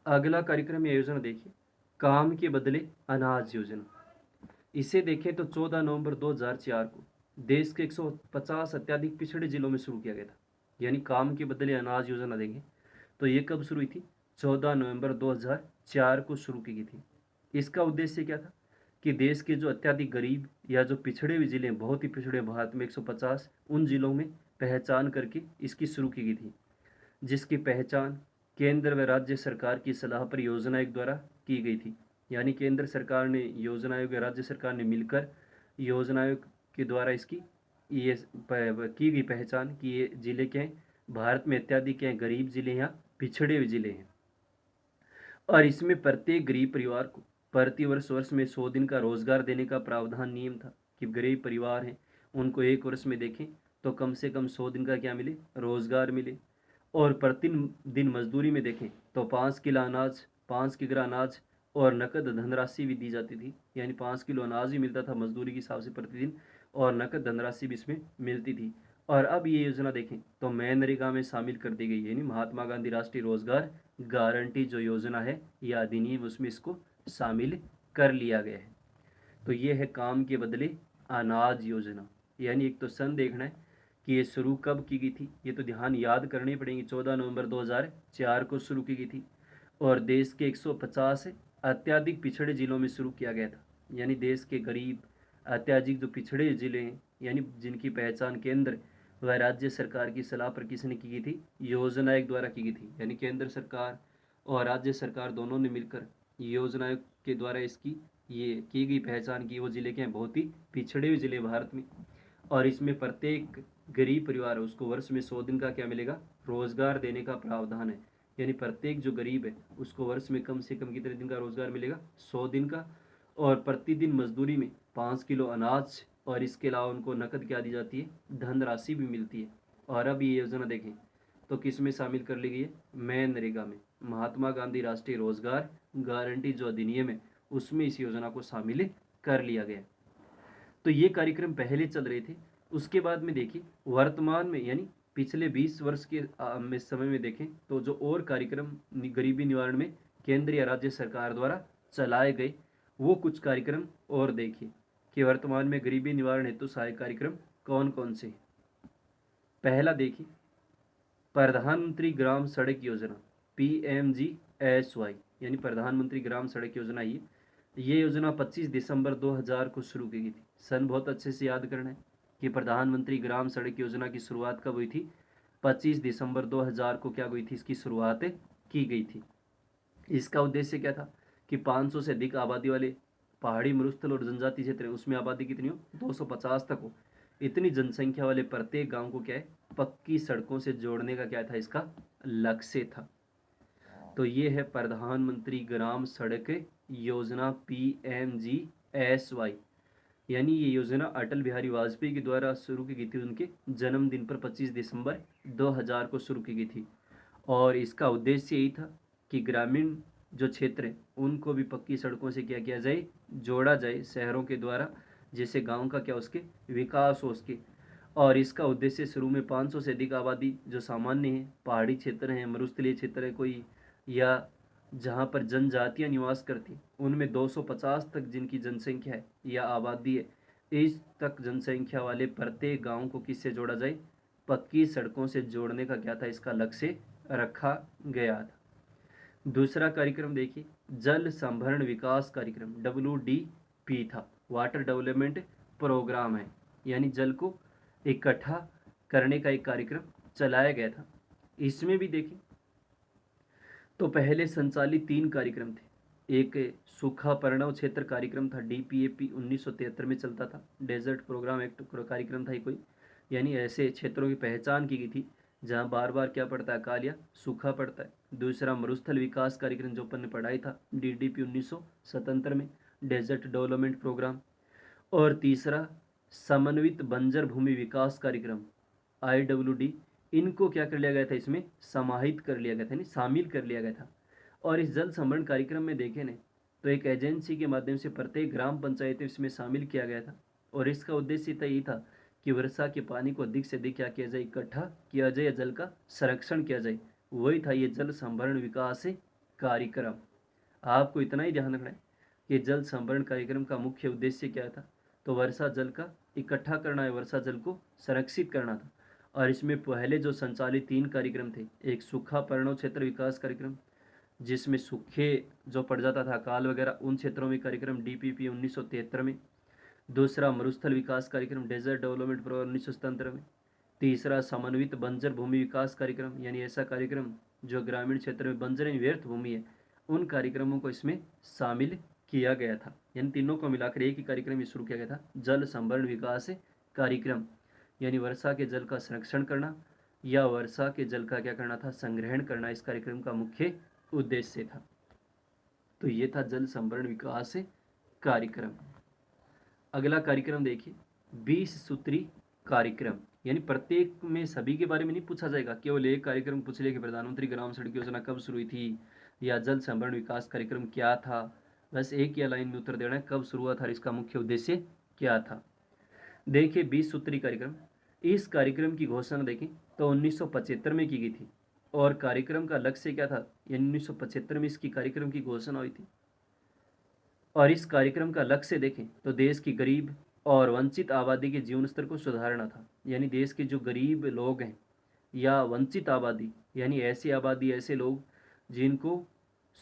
अगला कार्यक्रम या योजना देखिए, काम के बदले अनाज योजना। इसे देखें तो 14 नवंबर 2004 को देश के 150 अत्यधिक पिछड़े जिलों में शुरू किया गया था। यानी काम के बदले अनाज योजना देंगे तो ये कब शुरू हुई थी? 14 नवंबर 2004 को शुरू की गई थी। इसका उद्देश्य क्या था कि देश के जो अत्यधिक गरीब या जो पिछड़े हुए जिले हैं, बहुत ही पिछड़े भारत में 150, उन जिलों में पहचान करके इसकी शुरू की गई थी, जिसकी पहचान केंद्र व राज्य सरकार की सलाह पर योजना आयोग द्वारा की गई थी। यानी केंद्र सरकार ने, योजना आयोग और राज्य सरकार ने मिलकर योजना आयोग के द्वारा इसकी ये की गई पहचान कि ये जिले क्या हैं, भारत में अत्यधिक क्या हैं, गरीब जिले या पिछड़े हुए जिले हैं। और इसमें प्रत्येक गरीब परिवार को प्रति वर्ष में 100 दिन का रोजगार देने का प्रावधान नियम था कि गरीब परिवार हैं उनको एक वर्ष में देखें तो कम से कम 100 दिन का क्या मिले, रोजगार मिले। और प्रति दिन मजदूरी में देखें तो 5 किलो अनाज, 5 किलो अनाज और नकद धनराशि भी दी जाती थी। यानी 5 किलो अनाज भी मिलता था मजदूरी के हिसाब से प्रतिदिन, और नकद धनराशि भी इसमें मिलती थी। और अब ये योजना देखें तो मनरेगा में शामिल कर दी गई है। यानी महात्मा गांधी राष्ट्रीय रोजगार गारंटी जो योजना है या अधिनियम, उसमें इसको शामिल कर लिया गया है। तो ये है काम के बदले अनाज योजना। यानी एक तो सन देखना है कि ये शुरू कब की गई थी, ये तो ध्यान याद करनी पड़ेगी। 14 नवंबर 2004 को शुरू की गई थी और देश के 150 अत्यधिक पिछड़े जिलों में शुरू किया गया था। यानी देश के गरीब अत्यधिक जो पिछड़े जिले हैं, यानी जिनकी पहचान केंद्र व राज्य सरकार की सलाह पर किसने की गई थी? योजना आयोग द्वारा की गई थी। यानी केंद्र सरकार और राज्य सरकार दोनों ने मिलकर योजना आयोग के द्वारा इसकी ये की गई पहचान की वो जिले के हैं, बहुत ही पिछड़े हुए जिले भारत में। और इसमें प्रत्येक गरीब परिवार है उसको वर्ष में 100 दिन का क्या मिलेगा? रोजगार देने का प्रावधान है। यानी प्रत्येक जो गरीब है उसको वर्ष में कम से कम कितने दिन का रोजगार मिलेगा? 100 दिन का। और प्रतिदिन मजदूरी में 5 किलो अनाज, और इसके अलावा उनको नकद क्या दी जाती है? धनराशि भी मिलती है। और अब ये योजना देखें तो किस में शामिल कर ली गई है? मनरेगा में। महात्मा गांधी राष्ट्रीय रोजगार गारंटी जो अधिनियम है उसमें इस योजना को शामिल कर लिया गया। तो ये कार्यक्रम पहले चल रहे थे। उसके बाद में देखिए वर्तमान में, यानी पिछले 20 वर्ष के में समय में देखें तो जो और कार्यक्रम गरीबी निवारण में केंद्र या राज्य सरकार द्वारा चलाए गए, वो कुछ कार्यक्रम और देखिए कि वर्तमान में गरीबी निवारण हेतु सहायक कार्यक्रम कौन कौन से हैं। पहला देखिए, प्रधानमंत्री ग्राम सड़क योजना, PMGSY, यानी प्रधानमंत्री ग्राम सड़क योजना। ये योजना 25 दिसंबर 2000 को शुरू की गई थी। सन बहुत अच्छे से याद करना है कि प्रधानमंत्री ग्राम सड़क योजना की शुरुआत कब हुई थी? 25 दिसंबर 2000 को क्या हुई थी? इसकी शुरुआत की गई थी। इसका उद्देश्य क्या था कि 500 से अधिक आबादी वाले पहाड़ी, मरुस्थल और जनजाति क्षेत्र है, उसमें आबादी कितनी हो? 250 तक हो। इतनी जनसंख्या वाले प्रत्येक गांव को क्या है? पक्की सड़कों से जोड़ने का क्या था? इसका लक्ष्य था। तो ये है प्रधानमंत्री ग्राम सड़क योजना, PMGSY। यानी ये योजना अटल बिहारी वाजपेयी के द्वारा शुरू की गई थी। उनके जन्मदिन पर 25 दिसंबर 2000 को शुरू की गई थी। और इसका उद्देश्य यही था कि ग्रामीण जो क्षेत्र है उनको भी पक्की सड़कों से क्या किया जाए? जोड़ा जाए शहरों के द्वारा, जिससे गांव का क्या, उसके विकास हो उसके। और इसका उद्देश्य शुरू में 500 से अधिक आबादी जो सामान्य है, पहाड़ी क्षेत्र हैं, मरुस्थलीय क्षेत्र है कोई, या जहाँ पर जनजातियाँ निवास करती उनमें 250 तक जिनकी जनसंख्या है या आबादी है, इस तक जनसंख्या वाले प्रत्येक गांव को किससे जोड़ा जाए? पक्की सड़कों से जोड़ने का क्या था? इसका लक्ष्य रखा गया था। दूसरा कार्यक्रम देखिए, जल संभरण विकास कार्यक्रम, WDP था। वाटर डेवलपमेंट प्रोग्राम है। यानी जल को इकट्ठा करने का एक कार्यक्रम चलाया गया था। इसमें भी देखिए तो पहले संचालित 3 कार्यक्रम थे। एक सूखा पर्णव क्षेत्र कार्यक्रम था, DPAP 1973 में चलता था। डेजर्ट प्रोग्राम एक्ट कार्यक्रम था ये कोई। यानी ऐसे क्षेत्रों की पहचान की गई थी जहाँ बार बार क्या पड़ता है? अकाल या सूखा पड़ता है। दूसरा मरुस्थल विकास कार्यक्रम जो अपन ने पढ़ाई था, DDP 1977 में, डेजर्ट डेवलपमेंट प्रोग्राम। और तीसरा समन्वित बंजर भूमि विकास कार्यक्रम, IWD। इनको क्या कर लिया गया था? इसमें समाहित कर लिया गया था, यानी शामिल कर लिया गया था। और इस जल संभरण कार्यक्रम में देखें न तो एक एजेंसी के माध्यम से प्रत्येक ग्राम पंचायत इसमें शामिल किया गया था। और इसका उद्देश्य तो यही था कि वर्षा के पानी को अधिक से अधिक क्या किया जाए? इकट्ठा किया जाए या जल का संरक्षण किया जाए। वही था ये जल संभरण विकास कार्यक्रम। आपको इतना ही ध्यान रखना है कि जल संभरण कार्यक्रम का मुख्य उद्देश्य क्या था, तो वर्षा जल का इकट्ठा करना है, वर्षा जल को संरक्षित करना था। और इसमें पहले जो संचालित 3 कार्यक्रम थे, एक सूखा पर्णव क्षेत्र विकास कार्यक्रम, जिसमें सूखे जो पड़ जाता था अकाल वगैरह उन क्षेत्रों में कार्यक्रम डीपीपी 1973 में। दूसरा मरुस्थल विकास कार्यक्रम डेजर्ट डेवलपमेंट प्रोग्राम 1977 में। तीसरा समन्वित बंजर भूमि विकास कार्यक्रम, यानी ऐसा कार्यक्रम जो ग्रामीण क्षेत्र में बंजर यानी व्यर्थ भूमि है, उन कार्यक्रमों को इसमें शामिल किया गया था। यानी तीनों को मिलाकर एक ही कार्यक्रम में शुरू किया गया था, जल संभरण विकास कार्यक्रम। यानी वर्षा के जल का संरक्षण करना या वर्षा के जल का क्या करना था, संग्रहण करना, इस कार्यक्रम का मुख्य उद्देश्य था। तो ये था जल संभरण विकास कार्यक्रम। अगला कार्यक्रम देखिए, 20 सूत्री कार्यक्रम। यानी प्रत्येक में सभी के बारे में नहीं पूछा जाएगा, केवल एक कार्यक्रम पूछ लिया कि प्रधानमंत्री ग्राम सड़क योजना कब शुरू हुई थी या जल संभरण विकास कार्यक्रम क्या था। बस एक या लाइन में उत्तर देना है, कब शुरू हुआ था, इसका मुख्य उद्देश्य क्या था। देखिए 20 सूत्री कार्यक्रम, इस कार्यक्रम की घोषणा देखें तो 1975 में की गई थी। और कार्यक्रम का लक्ष्य क्या था, यानी 1975 में इसकी कार्यक्रम की घोषणा हुई थी। और इस कार्यक्रम का लक्ष्य देखें तो देश की गरीब और वंचित आबादी के जीवन स्तर को सुधारना था। यानी देश के जो गरीब लोग हैं या वंचित आबादी, यानी ऐसी आबादी, ऐसे लोग जिनको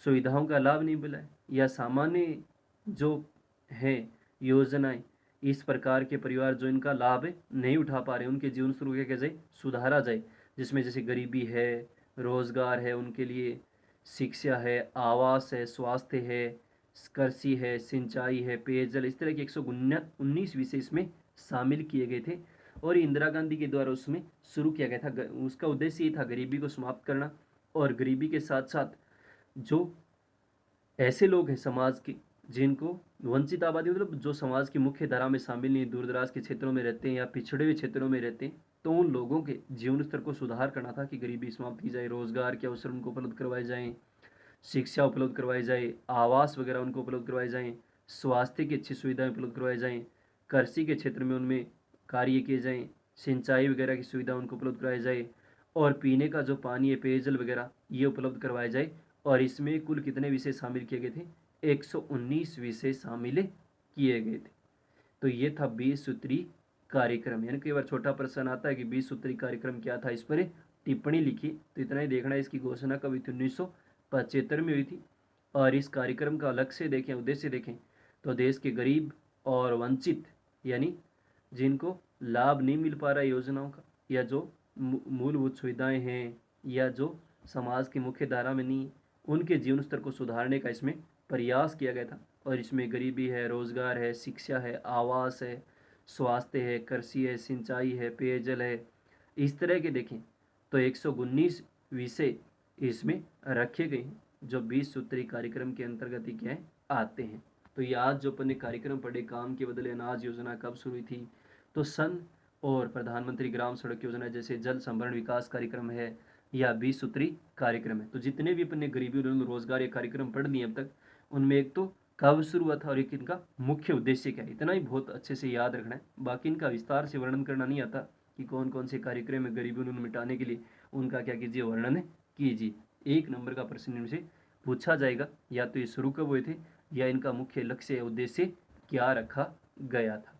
सुविधाओं का लाभ नहीं मिला है या सामान्य जो हैं योजनाएं, इस प्रकार के परिवार जो इनका लाभ नहीं उठा पा रहे, उनके जीवन स्तर को क्या किया जाए, सुधारा जाए। जिसमें जैसे गरीबी है, रोजगार है उनके लिए, शिक्षा है, आवास है, स्वास्थ्य है, कृषि है, सिंचाई है, पेयजल, इस तरह के 119 विषय इसमें शामिल किए गए थे। और इंदिरा गांधी के द्वारा उसमें शुरू किया गया था। उसका उद्देश्य ये था गरीबी को समाप्त करना, और गरीबी के साथ साथ जो ऐसे लोग हैं समाज के जिनको वंचित आबादी, मतलब जो समाज की मुख्य धारा में शामिल नहीं, दूर दराज के क्षेत्रों में रहते हैं या पिछड़े हुए क्षेत्रों में रहते हैं, तो उन लोगों के जीवन स्तर को सुधार करना था कि गरीबी समाप्त की जाए, रोजगार के अवसर उनको उपलब्ध करवाए जाएँ, शिक्षा उपलब्ध करवाई जाए, आवास वगैरह उनको उपलब्ध करवाए जाएँ, स्वास्थ्य की अच्छी सुविधाएं उपलब्ध करवाई जाएँ, कृषि के क्षेत्र में उनमें कार्य किए जाएँ, सिंचाई वगैरह की सुविधा उनको उपलब्ध कराई जाए, और पीने का जो पानी है, पेयजल वगैरह, ये उपलब्ध करवाया जाए। और इसमें कुल कितने विषय शामिल किए गए थे, 119 विषय शामिल किए गए थे। तो ये था 20 सूत्री कार्यक्रम। यानी कई बार छोटा प्रश्न आता है कि 20 सूत्री कार्यक्रम क्या था, इस पर टिप्पणी लिखी। तो इतना ही देखना है, इसकी घोषणा कब हुई थी, 1975 में हुई थी। और इस कार्यक्रम का लक्ष्य देखें, उद्देश्य देखें तो देश के गरीब और वंचित, यानी जिनको लाभ नहीं मिल पा रहा है योजनाओं का, या जो मूलभूत सुविधाएं हैं या जो समाज की मुख्य धारा में नहीं, उनके जीवन स्तर को सुधारने का इसमें प्रयास किया गया था। और इसमें गरीबी है, रोजगार है, शिक्षा है, आवास है, स्वास्थ्य है, कृषि है, सिंचाई है, पेयजल है, इस तरह के देखें तो 119 विषय इसमें रखे गए हैं जो 20 सूत्री कार्यक्रम के अंतर्गत ही क्या है, आते हैं। तो ये आज जो अपन ने कार्यक्रम पढ़े, काम के बदले अनाज योजना कब शुरू हुई थी, तो सन और प्रधानमंत्री ग्राम सड़क योजना जैसे जल संभरण विकास कार्यक्रम है या 20 सूत्री कार्यक्रम है। तो जितने भी अपन ने गरीबी उन्मूलन रोजगार ये कार्यक्रम पढ़ लिए अब तक, उनमें एक तो कब शुरू हुआ था और एक इनका मुख्य उद्देश्य क्या है, इतना ही बहुत अच्छे से याद रखना है। बाकी इनका विस्तार से वर्णन करना नहीं आता कि कौन कौन से कार्यक्रम है गरीबी उन्मूलन मिटाने के लिए, उनका क्या कीजिए, वर्णन कीजिए। 1 नंबर का प्रश्न इनसे पूछा जाएगा, या तो ये शुरू कब हुए थे या इनका मुख्य लक्ष्य उद्देश्य क्या रखा गया था।